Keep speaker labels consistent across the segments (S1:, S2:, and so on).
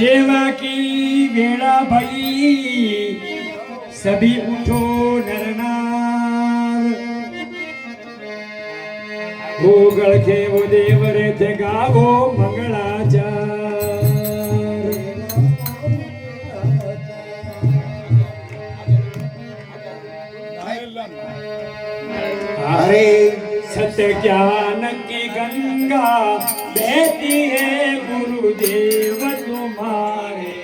S1: सेवा की वेड़ा भई सभी उठो नर नार हो गळखे वो देव रे थे गावो मंगलाचार अरे सत्य ज्ञान की गंगा बहती है गुरुदेव तुम्हारे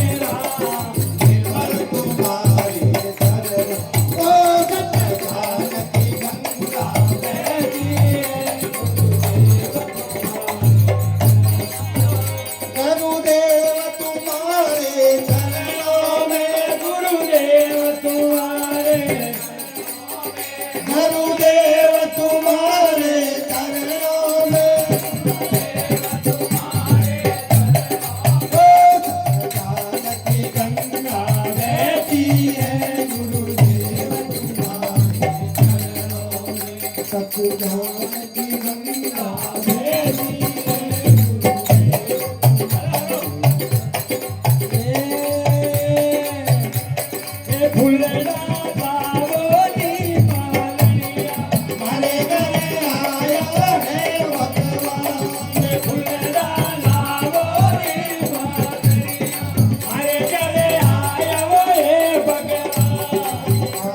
S1: मेरा निर्मल तुम्हारे चरण ओ ज्ञान की गंगा बहती है गुरुदेव तुम्हारे चरणों में गुरुदेव तुम्हारे चरणों में ज्ञान की गंगा बहती है गुरुदेव तुम्हारे चरणों में सतज्ञान की गंगा बहती है फुलड़ा बावली पालनिया मारे गले आया है भगवान फुलड़ा बावली पालनिया मारे गले आया वो है भगवान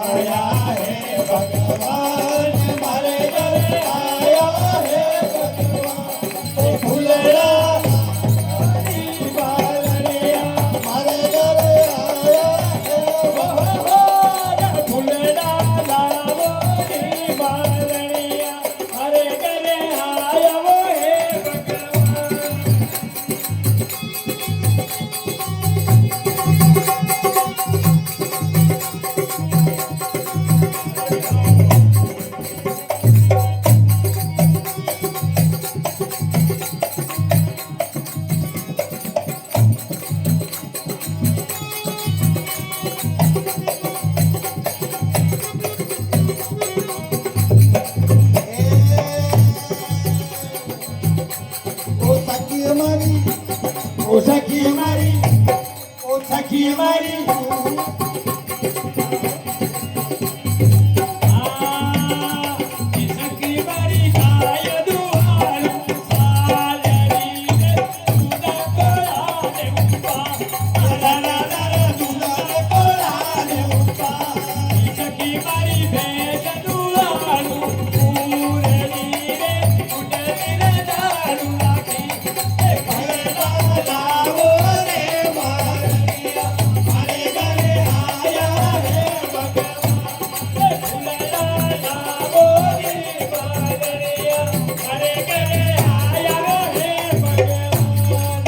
S1: आया है भगवान मारे गले आया है भगवान फुलड़ा बावली पालनिया मारे गले आया है भगवान फुलड़ा बावली पालनिया मारे गले आया वो है भगवान ओ सखी हमारी ओ सखी हमारी सखी हमारी गाय दुआरू सालरी रे दूध कोला दे उपा दूध कोला दे उपा सखी हमारी भेज दुआरू पूरली रे उडली रे दारू लागी लावो रे मारिया मारे गले आया है भगवान फुलड़ा लावो रे मारिया मारे गले आया है भगवान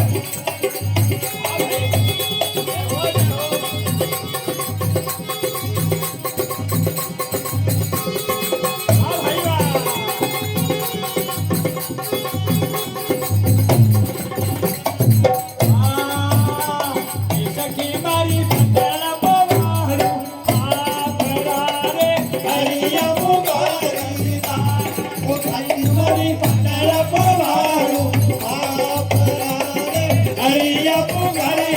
S1: भाई सखी मारी पटल पवारू आपरारे हरिया मुगारी ओ सखी मारी पटल पवारू आपरारे हरिया मुगारी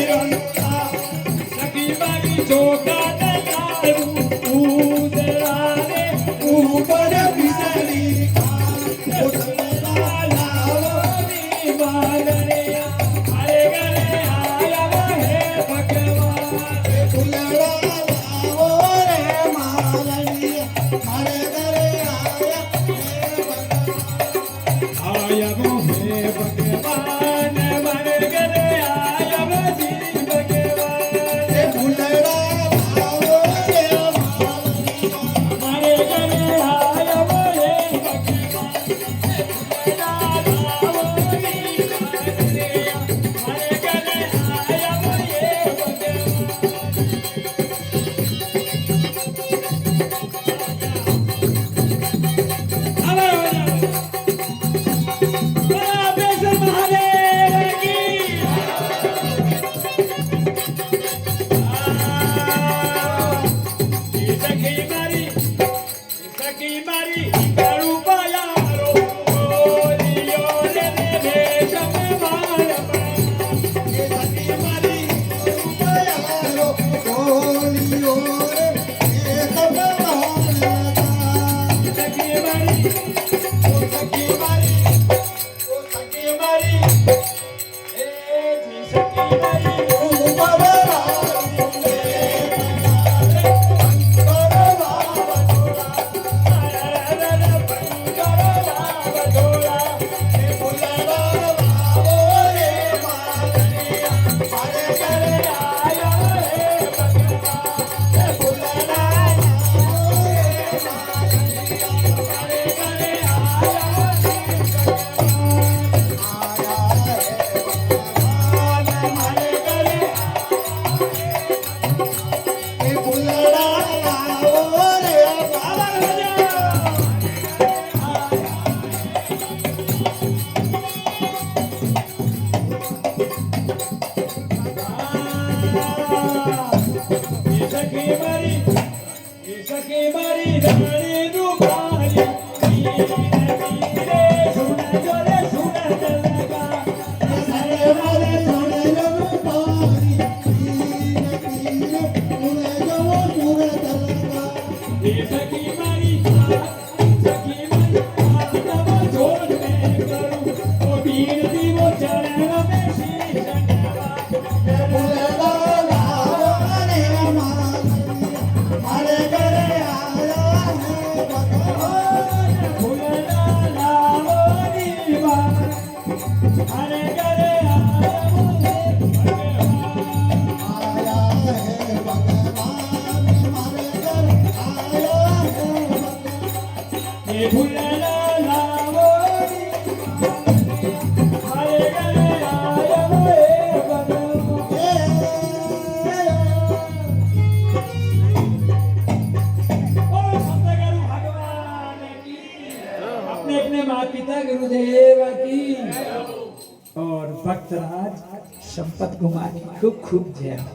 S1: सखी मारी चोका दलारू उदरारे ऊपर बिजली ओ सखी लावो रे मालनिया मारे गले आया है भगवान फुलड़ा लावो रे मालनिया मारे गले आया वो है भगवान मारे गले आया वो जी भगवान फुलड़ा लावो रे मालनिया मारे गले आया वो है भगवान फुलड़ा लावो रे मालनिया मारे गले आया वो है भगवान धरणी रूपाली धीरे धीरे सुन जोरे सुन लगा ये सखी मारी सखी मारी तब जोड़ में करूं वो वीर दी वो चरण में शीश नवा फूलना लावो दीवा हरे करे आयो भगवान ये फूलना लावो दीवा हरे करे आयो भगवान और सतगुरु भगवान की अपने अपने माता पिता गुरुदेव की और भक्तराज संपत कुमार की खूब खूब जय हो।